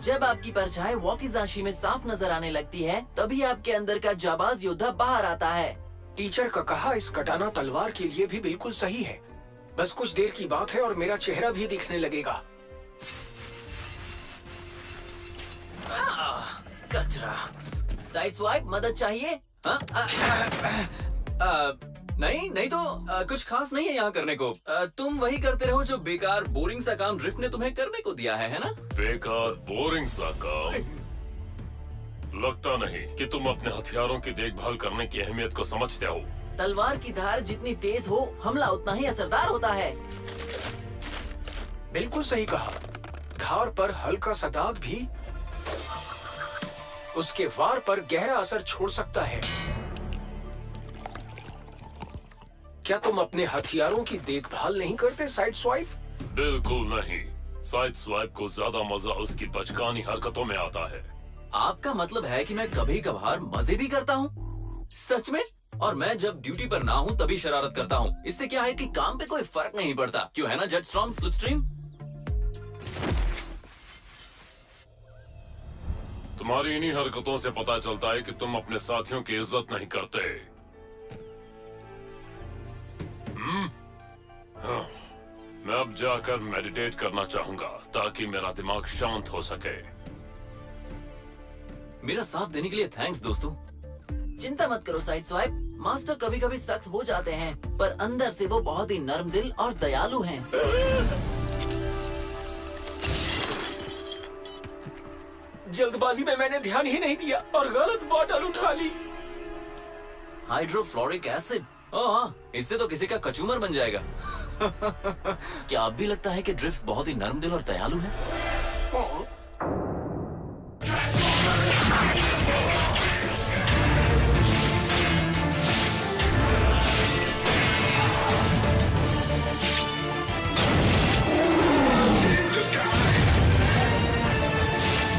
जब आपकी परछाई वॉकीज़ाशी में साफ नजर आने लगती है, तभी आपके अंदर का जाबाज योद्धा बाहर आता है। टीचर का कहा इस कटाना तलवार के लिए भी बिल्कुल सही है। बस कुछ देर की बात है और मेरा चेहरा भी दिखने लगेगा। कचरा। साइड स्वाइप, मदद चाहिए? नहीं तो कुछ खास नहीं है यहाँ करने को। तुम वही करते रहो जो बेकार बोरिंग सा काम ड्रिफ्ट ने तुम्हें करने को दिया है ना? बेकार बोरिंग सा काम? लगता नहीं कि तुम अपने हथियारों की देखभाल करने की अहमियत को समझते हो। तलवार की धार जितनी तेज हो, हमला उतना ही असरदार होता है। बिल्कुल सही कहा। धार पर हल्का सा दाग भी उसके वार पर गहरा असर छोड़ सकता है। क्या तुम अपने हथियारों की देखभाल नहीं करते साइड स्वाइप? बिल्कुल नहीं। साइड स्वाइप को ज्यादा मजा उसकी बचकानी हरकतों में आता है। आपका मतलब है कि मैं कभी कभार मजे भी करता हूँ? सच में? और मैं जब ड्यूटी पर ना हूँ तभी शरारत करता हूँ। इससे क्या है कि काम पे कोई फर्क नहीं पड़ता, क्यों है ना जेटस्टॉर्म स्लिपस्ट्रीम? तुम्हारी इन्हीं हरकतों से पता चलता है कि तुम अपने साथियों की इज्जत नहीं करते। मैं अब जाकर मेडिटेट करना चाहूंगा ताकि मेरा दिमाग शांत हो सके। मेरा साथ देने के लिए थैंक्स दोस्तों। चिंता मत करो साइड स्वाइप, मास्टर कभी कभी सख्त हो जाते हैं, पर अंदर से वो बहुत ही नर्म दिल और दयालु हैं। जल्दबाजी में मैंने ध्यान ही नहीं दिया और गलत बॉटल उठा ली। Hydrofluoric acid? ओह हाँ, इससे तो किसी का कचूमर बन जाएगा। क्या आप भी लगता है कि ड्रिफ्ट बहुत ही नर्म दिल और दयालु है?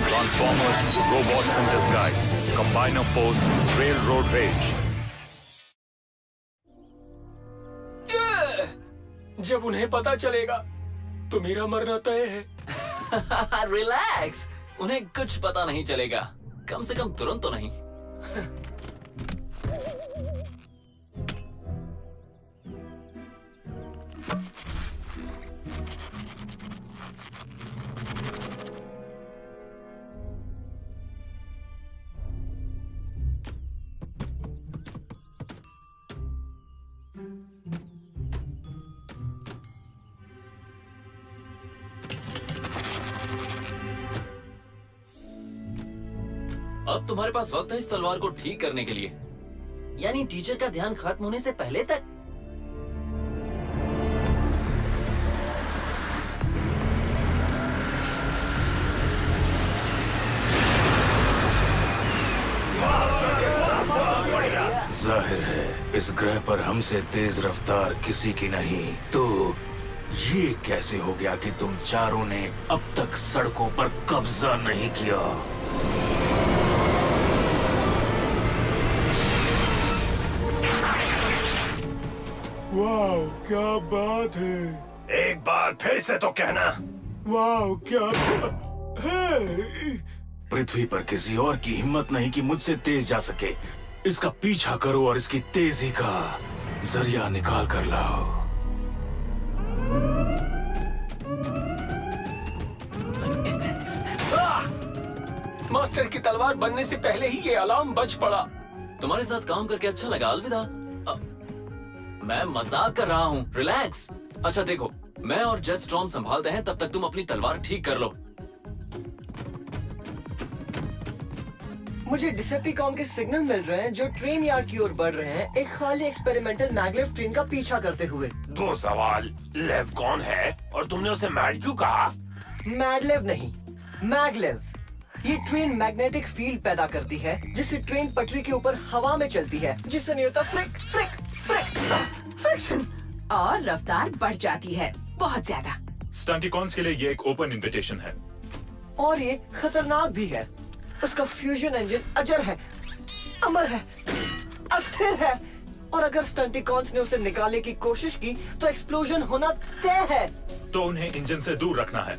Transformers, robots in disguise, Combiner Force, Railroad Rage. जब उन्हें पता चलेगा तो मेरा मरना तय है। रिलैक्स, उन्हें कुछ पता नहीं चलेगा, कम से कम तुरंत तो नहीं। अब तुम्हारे पास वक्त है इस तलवार को ठीक करने के लिए। यानी टीचर का ध्यान खत्म होने से पहले तक? जाहिर है इस ग्रह पर हमसे तेज रफ्तार किसी की नहीं। तो ये कैसे हो गया कि तुम चारों ने अब तक सड़कों पर कब्जा नहीं किया? वाह क्या बात है! एक बार फिर से तो कहना। वाह क्या बात है! पृथ्वी पर किसी और की हिम्मत नहीं कि मुझसे तेज जा सके। इसका पीछा करो और इसकी तेजी का जरिया निकाल कर लाओ। मास्टर की तलवार बनने से पहले ही ये अलार्म बज पड़ा। तुम्हारे साथ काम करके अच्छा लगा, अलविदा। मैं मजाक कर रहा हूँ, रिलैक्स। अच्छा देखो, मैं और जेटस्टॉर्म संभालते हैं, तब तक तुम अपनी तलवार ठीक कर लो। मुझे डिसेप्टिकॉन के सिग्नल मिल रहे हैं जो ट्रेन यार्ड की ओर बढ़ रहे हैं, एक खाली एक्सपेरिमेंटल मैगलेव ट्रेन का पीछा करते हुए। दो सवाल, लेव कौन है और तुमने उसे मैड क्यों कहा? मैगलेव नहीं, मैगलेव। ये ट्रेन मैग्नेटिक फील्ड पैदा करती है जिससे ट्रेन पटरी के ऊपर हवा में चलती है, जिससे नहीं होता फ्रिक्शन और रफ्तार बढ़ जाती है बहुत ज्यादा। स्टंटिकॉन्स के लिए ये एक ओपन इनविटेशन है। और ये खतरनाक भी है। उसका फ्यूजन इंजन अजर है, अमर है, अस्थिर है, और अगर स्टंटिकॉन्स ने उसे निकालने की कोशिश की तो एक्सप्लोजन होना तय है। तो उन्हें इंजन से दूर रखना है।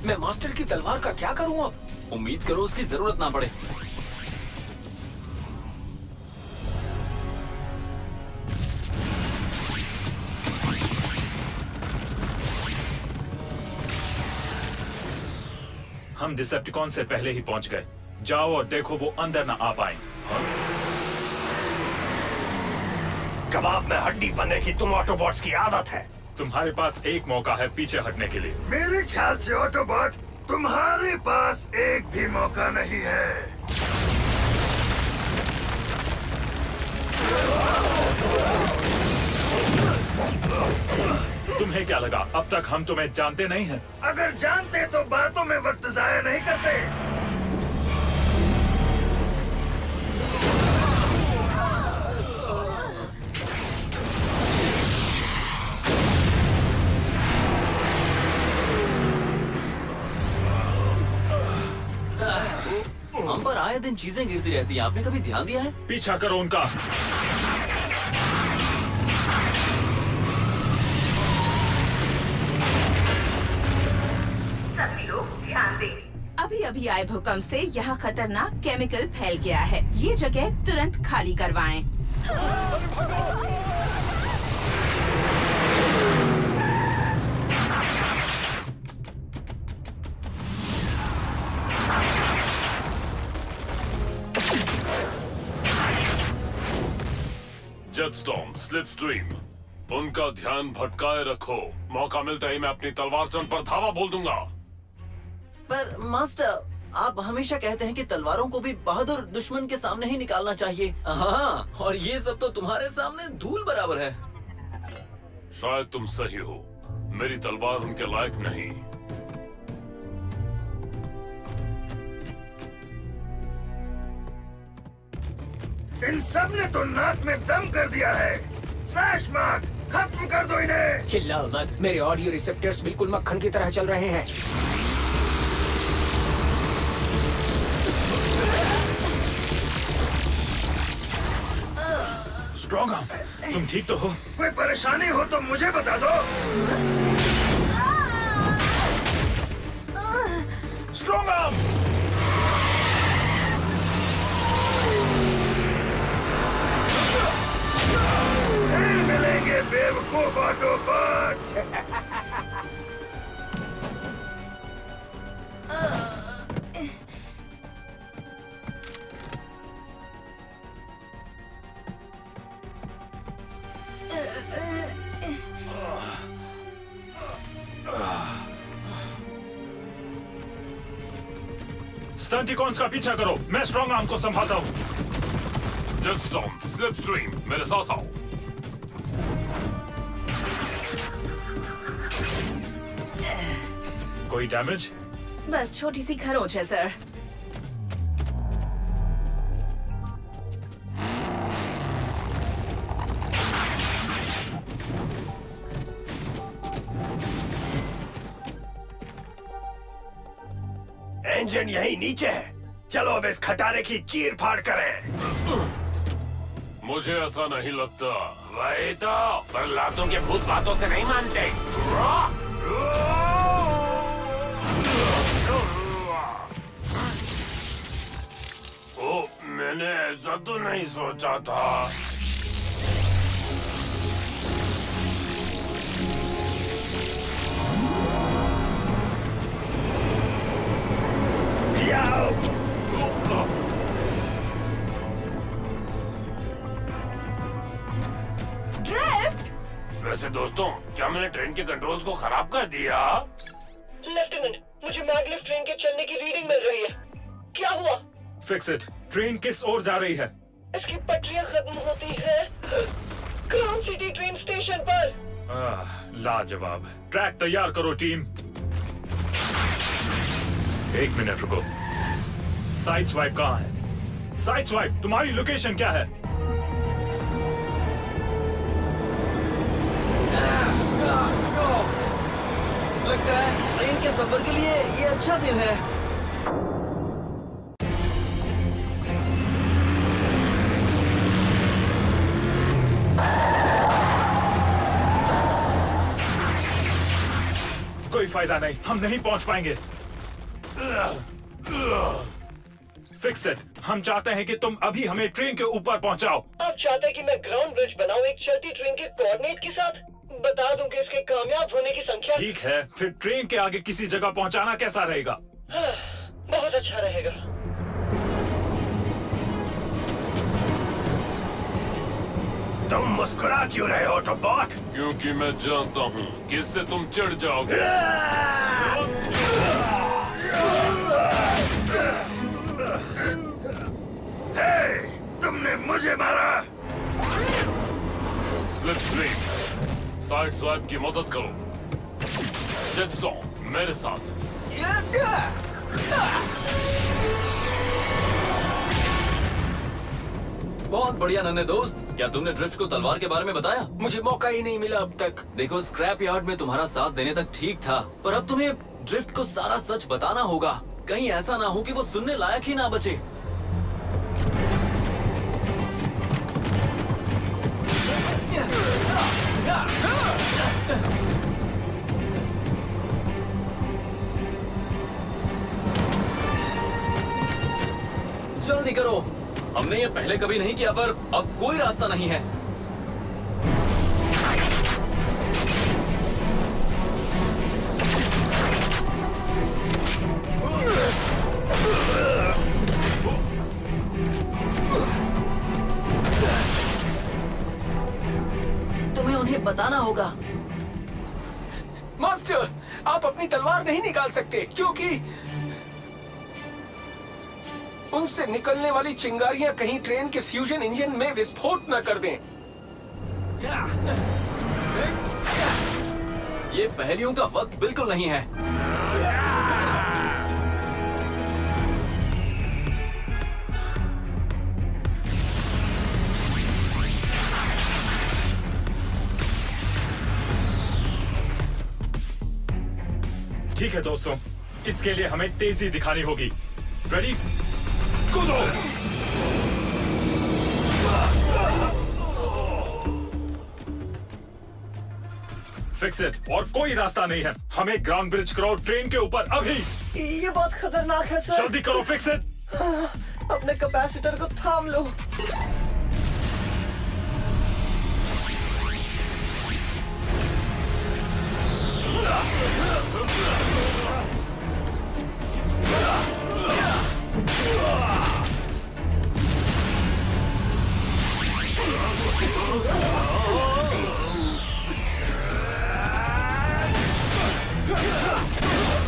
मैं मास्टर की तलवार का क्या करूं अब? उम्मीद करो उसकी जरूरत ना पड़े। हम डिसेप्टिकॉन से पहले ही पहुंच गए। जाओ और देखो वो अंदर ना आ पाए। कबाब में हड्डी बनने की तुम ऑटोबॉट्स की आदत है। तुम्हारे पास एक मौका है पीछे हटने के लिए। मेरे ख्याल से ऑटोबॉट तुम्हारे पास एक भी मौका नहीं है। तुम्हें क्या लगा अब तक हम तुम्हें जानते नहीं हैं? अगर जानते तो बातों में वक्त जाया नहीं करते। हम पर आए दिन चीजें गिरती रहती हैं, आपने कभी ध्यान दिया है? पीछा करो उनका। सभी लोग ध्यान दें। अभी अभी आए भूकंप से यहाँ खतरनाक केमिकल फैल गया है। ये जगह तुरंत खाली करवाएं। जेटस्टॉर्म, स्लिपस्ट्रीम, उनका ध्यान भटकाए रखो। मौका मिलता ही मैं अपनी तलवार से उन पर धावा बोल दूंगा। पर मास्टर, आप हमेशा कहते हैं कि तलवारों को भी बहादुर दुश्मन के सामने ही निकालना चाहिए। हाँ, और ये सब तो तुम्हारे सामने धूल बराबर है। शायद तुम सही हो, मेरी तलवार उनके लायक नहीं। इन सब ने तो नाक में दम कर दिया है। स्लैश मार्क, खत्म कर दो इन्हें। चिल्लाओ मत, मेरे ऑडियो रिसेप्टर्स बिल्कुल मक्खन की तरह चल रहे हैं। स्ट्रॉन्ग आर्म, तुम ठीक तो हो? कोई परेशानी हो तो मुझे बता दो। Strong arm! फिर मिलेंगे बेवकूफ ऑटोबॉट्स। स्टंटिकॉन्स का पीछा करो, मैं स्ट्रॉन्ग आर्म को संभालता हूँ। जेटस्टॉर्म, स्लिपस्ट्रीम, मेरे साथ आओ। कोई डैमेज? बस छोटी सी खरोंच है सर। इंजन यहीं नीचे है। चलो अब इस खटारे की चीर फाड़ करें। मुझे ऐसा नहीं लगता। वही तो, पर लातों के भूत बातों से नहीं मानते। ओ, मैंने ऐसा तो नहीं सोचा था। ड्रिफ्ट! वैसे दोस्तों, क्या मैंने ट्रेन के कंट्रोल्स को खराब कर दिया? लेफ्टिनेंट, मुझे मैगलेव ट्रेन के चलने की रीडिंग मिल रही है। क्या हुआ? Fix it. ट्रेन किस ओर जा रही है? इसकी पटरियां खत्म होती है क्राउन सिटी ट्रेन स्टेशन पर। लाजवाब। ट्रैक तैयार करो टीम। एक मिनट रुको। साइड स्वाइप कहाँ है? साइड स्वाइप, तुम्हारी लोकेशन क्या है? लगता है ट्रेन के सफर के लिए ये अच्छा दिन है। कोई फायदा नहीं, हम नहीं पहुंच पाएंगे। Fix it. हम चाहते हैं कि तुम अभी हमें ट्रेन के ऊपर पहुंचाओ। आप चाहते हैं कि मैं ग्राउंड ब्रिज बनाऊं एक चलती ट्रेन के कोऑर्डिनेट के साथ? बता दूं कि इसके कामयाब होने की संख्या। ठीक है, फिर ट्रेन के आगे किसी जगह पहुंचाना कैसा रहेगा? हाँ, बहुत अच्छा रहेगा। तुम मुस्कुरा क्यों रहे हो ऑटोबॉट? क्योंकि मैं जानता हूँ कि इससे तुम चिढ़ जाओगे। हे, तुमने मुझे मारा। स्लिप स्ट्रीम, साइड स्वाइप की मदद करो। जेटस्टॉर्म मेरे साथ। बहुत बढ़िया नन्हे दोस्त। क्या तुमने ड्रिफ्ट को तलवार के बारे में बताया? मुझे मौका ही नहीं मिला अब तक। देखो, स्क्रैप यार्ड में तुम्हारा साथ देने तक ठीक था, पर अब तुम्हें ड्रिफ्ट को सारा सच बताना होगा। कहीं ऐसा ना हो कि वो सुनने लायक ही ना बचे। जल्दी करो, हमने ये पहले कभी नहीं किया, पर अब कोई रास्ता नहीं है। तुम्हें उन्हें बताना होगा। मास्टर, आप अपनी तलवार नहीं निकाल सकते क्योंकि उनसे निकलने वाली चिंगारियां कहीं ट्रेन के फ्यूजन इंजन में विस्फोट न कर दें। ये पहेलियों का वक्त बिल्कुल नहीं है। ठीक है दोस्तों, इसके लिए हमें तेजी दिखानी होगी। रेडी, कूदो। Fix it. और कोई रास्ता नहीं है। हमें ग्राउंड ब्रिज करो ट्रेन के ऊपर अभी। ये बहुत खतरनाक है सर। जल्दी करो, फिक्स इट। अपने कैपेसिटर को थाम लो।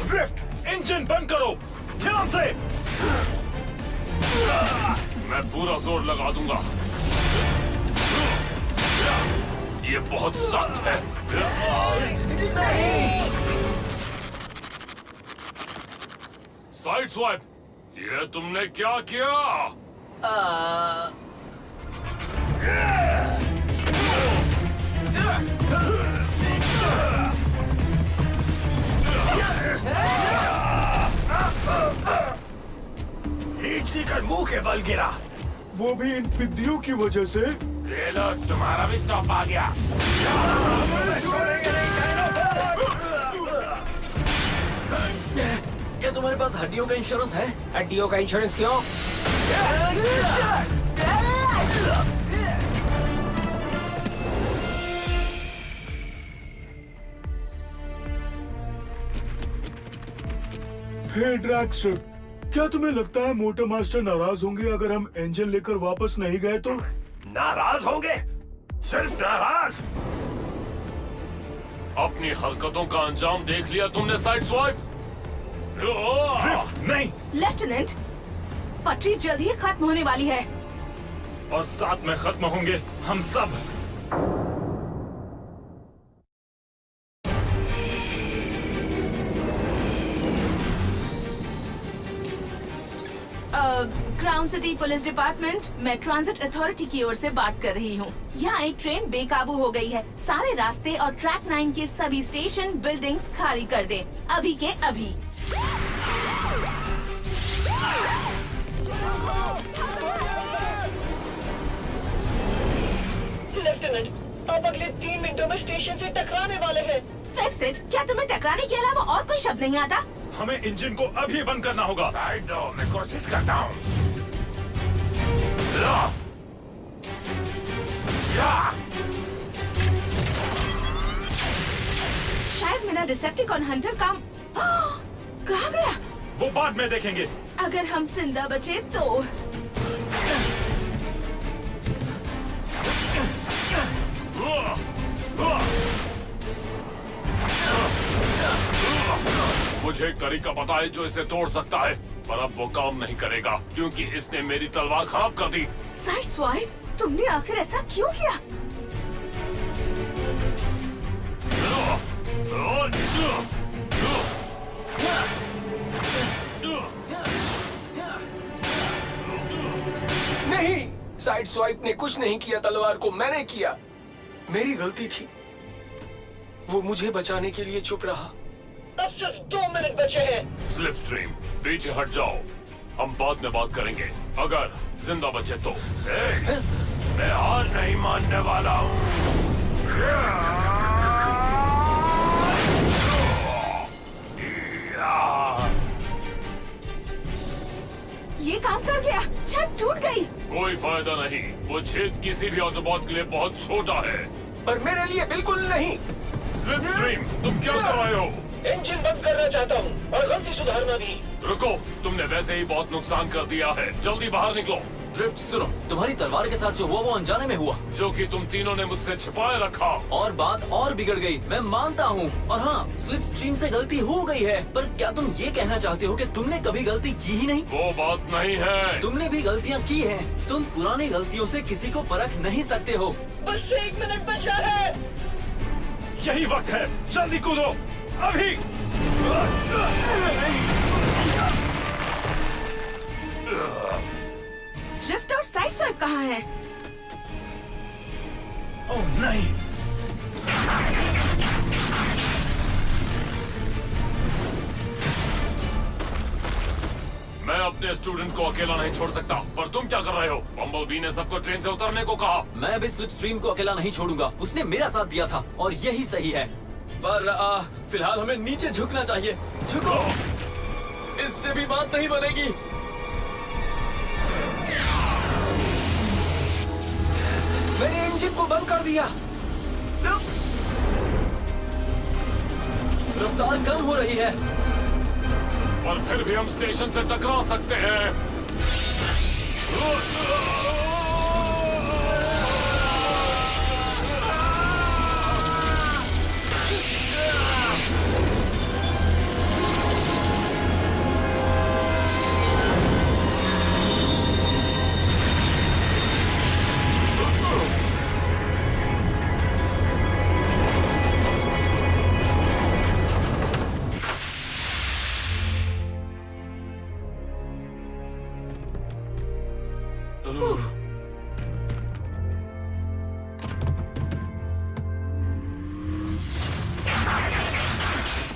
ड्रिफ्ट, इंजन बंद करो, ध्यान से। मैं पूरा जोर लगा दूंगा। ये बहुत सख्त है। साइड स्वाइप, ये तुमने क्या किया? हीट सीकर मुंह के बल गिरा। वो भी इन पिद्दियों की वजह से। ये लो, तुम्हारा भी स्टॉप आ गया। क्या तुम्हारे पास हड्डियों का इंश्योरेंस है? हड्डियों का इंश्योरेंस क्यों? हे ड्रैक्स्टर, क्या तुम्हें लगता है मोटर मास्टर नाराज होंगे अगर हम इंजन लेकर वापस नहीं गए तो? नाराज होंगे? सिर्फ नाराज? अपनी हरकतों का अंजाम देख लिया तुमने साइड स्वाइप? ड्रिफ्ट नहीं, लेफ्टिनेंट, पटरी जल्द ही खत्म होने वाली है। और साथ में खत्म होंगे हम सब। ग्राउंड सिटी पुलिस डिपार्टमेंट, मैं ट्रांजिट अथॉरिटी की ओर से बात कर रही हूँ। यहाँ एक ट्रेन बेकाबू हो गई है। सारे रास्ते और ट्रैक 9 के सभी स्टेशन बिल्डिंग्स खाली कर दें, अभी के अभी। लेफ्टिनेंट, आप अगले 3 मिनटों में स्टेशन से टकराने वाले हैं। Fix it. क्या तुम्हें टकराने के अलावा और कोई शब्द नहीं आता? हमें इंजन को अभी बंद करना होगा। साइड दो, मैं कोशिश करता हूँ। शायद मेरा डिसेप्टिकॉन हंटर काम कहाँ गया? वो बाद में देखेंगे। अगर हम जिंदा बचे तो। मुझे एक तरीका पता है जो इसे तोड़ सकता है, पर अब वो काम नहीं करेगा क्योंकि इसने मेरी तलवार खराब कर दी। साइड स्वाइप, तुमने आखिर ऐसा क्यों किया? नहीं, साइड स्वाइप ने कुछ नहीं किया, तलवार को मैंने किया। मेरी गलती थी। वो मुझे बचाने के लिए चुप रहा। अब सिर्फ 2 मिनट बचे हैं। स्लिप स्ट्रीम, पीछे हट जाओ, हम बाद में बात करेंगे। अगर जिंदा बचे तो। मैं हार नहीं मानने वाला हूँ। ये काम कर गया, छत टूट गई। कोई फायदा नहीं, वो छेद किसी भी ऑटोबॉट के लिए बहुत छोटा है। पर मेरे लिए बिल्कुल नहीं। स्लिप स्ट्रीम, तुम क्या कर रहे हो? इंजन बंद करना चाहता हूँ और गलती सुधारना भी। रुको, तुमने वैसे ही बहुत नुकसान कर दिया है, जल्दी बाहर निकलो। ड्रिफ्ट सुनो, तुम्हारी तलवार के साथ जो हुआ वो अनजाने में हुआ, जो कि तुम तीनों ने मुझसे छिपाए रखा। और बात और बिगड़ गई, मैं मानता हूँ। और हाँ, स्लिप स्ट्रीम से गलती हो गई है, पर क्या तुम ये कहना चाहते हो कि तुमने कभी गलती की ही नहीं? वो बात नहीं है। तुमने भी गलतियाँ की हैं। तुम पुरानी गलतियों से किसी को परख नहीं सकते हो। बस 1 मिनट बचा है। यही वक्त है, जल्दी कूदो अभी। ड्रिफ्ट और साइड स्वाइप कहाँ हैं? ओह नहीं, मैं अपने स्टूडेंट को अकेला नहीं छोड़ सकता, पर तुम क्या कर रहे हो? बम्बलबी ने सबको ट्रेन से उतरने को कहा। मैं भी स्लिप स्ट्रीम को अकेला नहीं छोड़ूंगा, उसने मेरा साथ दिया था और यही सही है। पर फिलहाल हमें नीचे झुकना चाहिए। झुको, इससे भी बात नहीं बनेगी। मैंने इंजन को बंद कर दिया। रफ्तार कम हो रही है, पर फिर भी हम स्टेशन से टकरा सकते हैं।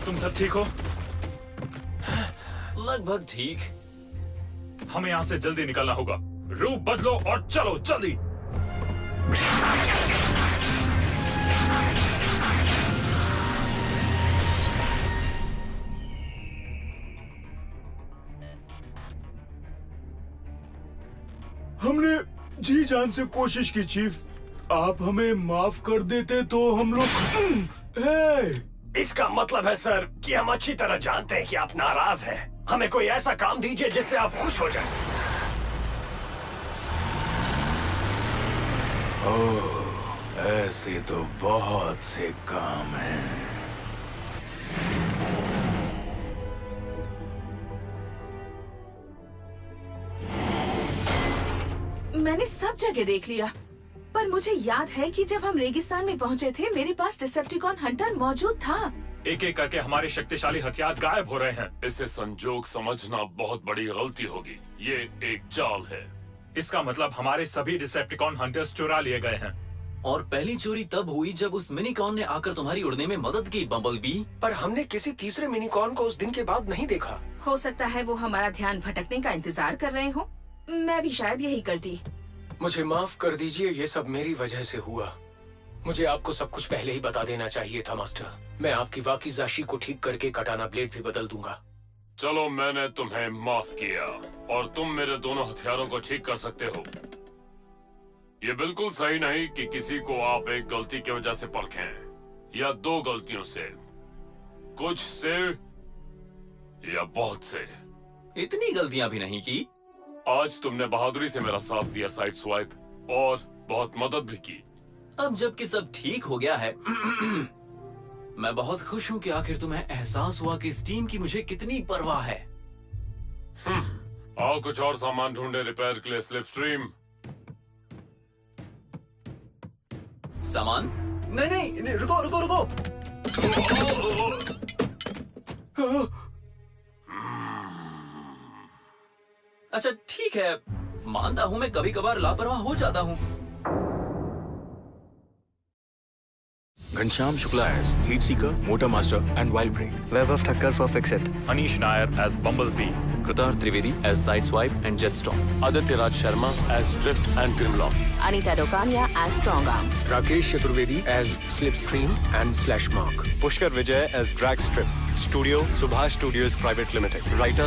तुम सब ठीक हो? लगभग ठीक। हमें यहाँ से जल्दी निकलना होगा। रूप बदलो और चलो जल्दी। हमने जी जान से कोशिश की चीफ, आप हमें माफ कर देते तो हम लोग। इसका मतलब है सर कि हम अच्छी तरह जानते हैं कि आप नाराज हैं। हमें कोई ऐसा काम दीजिए जिससे आप खुश हो जाएं। ओह, ऐसे तो बहुत से काम हैं। मैंने सब जगह देख लिया, पर मुझे याद है कि जब हम रेगिस्तान में पहुंचे थे मेरे पास डिसेप्टिकॉन हंटर मौजूद था। एक एक करके हमारे शक्तिशाली हथियार गायब हो रहे हैं। इसे संजोग समझना बहुत बड़ी गलती होगी। ये एक जाल है। इसका मतलब हमारे सभी डिसेप्टिकॉन हंटर्स चुरा लिए गए हैं। और पहली चोरी तब हुई जब उस मिनीकॉन ने आकर तुम्हारी उड़ने में मदद की, बम्बलबी। पर हमने किसी तीसरे मिनीकॉन को उस दिन के बाद नहीं देखा। हो सकता है वो हमारा ध्यान भटकने का इंतजार कर रहे हो। मैं भी शायद यही करती। मुझे माफ कर दीजिए, ये सब मेरी वजह से हुआ। मुझे आपको सब कुछ पहले ही बता देना चाहिए था मास्टर। मैं आपकी वाकिजाशी को ठीक करके कटाना ब्लेड भी बदल दूंगा। चलो मैंने तुम्हें माफ किया और तुम मेरे दोनों हथियारों को ठीक कर सकते हो। ये बिल्कुल सही नहीं कि किसी को आप एक गलती की वजह से परखें या दो गलतियों से, कुछ से या बहुत से। इतनी गलतियां भी नहीं की। आज तुमने बहादुरी से मेरा साथ दिया साइड स्वाइप, और बहुत मदद भी की। अब जबकि सब ठीक हो गया है मैं बहुत खुश हूँ कि आखिर तुम्हें एहसास हुआ कि इस टीम की मुझे कितनी परवाह है। आओ कुछ और सामान ढूंढे रिपेयर के लिए स्लिप स्ट्रीम। सामान? नहीं, रुको रुको रुको। अच्छा ठीक है, मानता हूं मैं कभी कभार लापरवाह हो जाता हूं। Ghanshyam Shukla as Heat Seeker, Motor Master, and Wild Break. Vaibhav Thakkar for Fix It. Anish Nair as Bumblebee. Kritar Trivedi as Sideswipe and Jetstorm. Aditya Raj Sharma as Drift and Grimlock. Anita Dokania as Strong Arm. Rakesh Chaturvedi as Slipstream and Slashmark. Pushkar Vijay as Drag Strip. Studio Subhash Studios Private Limited. Writer